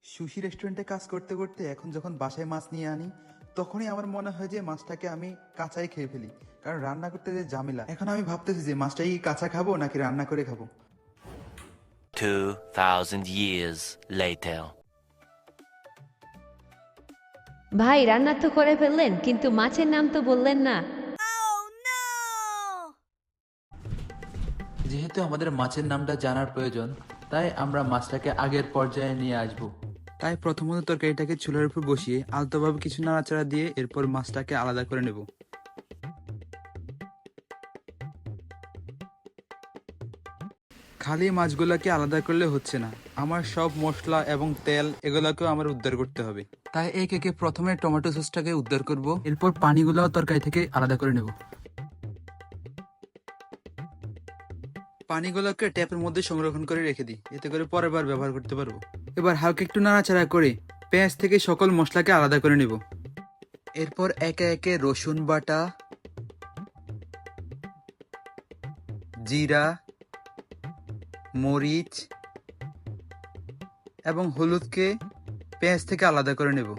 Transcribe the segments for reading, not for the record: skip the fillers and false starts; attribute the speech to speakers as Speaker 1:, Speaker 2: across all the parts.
Speaker 1: Sushi রেস্টুরেন্টে কাজ করতে করতে এখন যখন বাসায় মাছ নিয়ে আনি তখনই আমার মনে হয় যে মাছটাকে আমি কাঁচাই খেয়ে ফেলি, কারণ রান্না করতে যে ঝামেলা। এখন আমি ভাবতেছি যে মাছটাই কাঁচা খাবো নাকি রান্না করে খাবো।
Speaker 2: 2,000 years later.
Speaker 3: ভাই রান্না তো করে ফেললেন, কিন্তু মাছের নাম তো বললেন না।
Speaker 4: যেহেতু আমাদের মাছের নামটা জানার প্রয়োজন, তাই আমরা মাছটাকে আগের পর্যায়ে নিয়ে আসব।
Speaker 1: তাই প্রথমত তরকারিটাকে চুলার উপর বসিয়ে আলতোভাবে কিছু নাড়াচাড়া দিয়ে এরপর মাছটাকে আলাদা করে নেব। খালি মাছগুলোকে আলাদা করলে হচ্ছে না, আমার সব মশলা এবং তেল এগুলোকেও আমার উদ্ধার করতে হবে। তাই একে একে প্রথমে টমেটো সসটাকে উদ্ধার করব, এরপর পানিগুলো তরকারি থেকে আলাদা করে নেব। পানিগুলোকে ট্যাপের মধ্যে সংরক্ষণ করে রেখে দিই, এতে করে পরের বার ব্যবহার করতে পারবো। এবার হালকা একটু নাড়াচাড়া করে পেঁয়াজ থেকে সকল মশলাকে আলাদা করে নেব। এরপর একে একে রসুন বাটা, জিরা, মরিচ এবং হলুদকে পেঁয়াজ থেকে আলাদা করে নেব।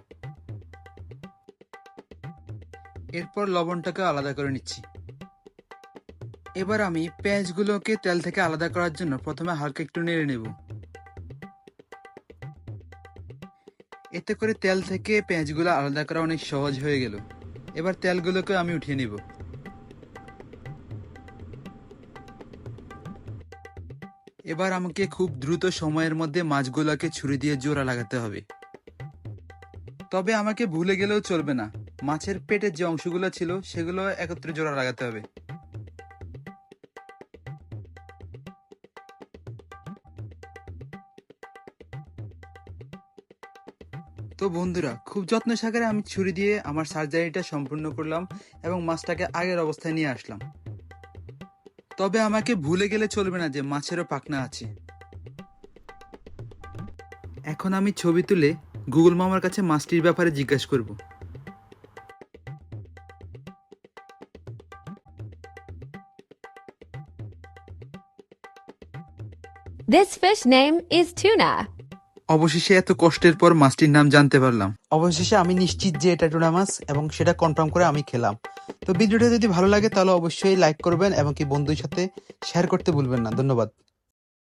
Speaker 1: এরপর লবণটাকে আলাদা করে নিচ্ছি। এবার আমি পেঁয়াজগুলোকে তেল থেকে আলাদা করার জন্য প্রথমে হালকা একটু নেড়ে নেব। এতে করে তেল থেকে পেঁয়াজগুলো আলাদা করা অনেক সহজ হয়ে গেল। এবার তেলগুলোকে আমি উঠিয়ে নিব। এবার আমাকে খুব দ্রুত সময়ের মধ্যে মাছগুলোকে ছুরি দিয়ে জোড়া লাগাতে হবে। তবে আমাকে ভুলে গেলেও চলবে না, মাছের পেটের যে অংশগুলো ছিল সেগুলো একত্রে জোড়া লাগাতে হবে। তো বন্ধুরা, খুব যত্ন সহকারে আমি ছুরি দিয়ে আমার সার্জারিটা সম্পূর্ণ করলাম এবং মাছটাকে আগের অবস্থায় নিয়ে আসলাম। তবে আমাকে ভুলে গেলে চলবে না যে মাছেরও পাখনা আছে। এখন আমি ছবি তুলে গুগল মামার কাছে মাছটির ব্যাপারে জিজ্ঞাসা করব।
Speaker 3: This fish name is tuna.
Speaker 1: অবশেষে এত কষ্টের পর মাছটির নাম জানতে পারলাম। অবশেষে আমি নিশ্চিত যে এটা টুনা মাছ এবং সেটা কনফার্ম করে আমি খেলাম। তো ভিডিওটা যদি ভালো লাগে তাহলে অবশ্যই লাইক করবেন এবং কি বন্ধুদের সাথে শেয়ার করতে ভুলবেন না। ধন্যবাদ।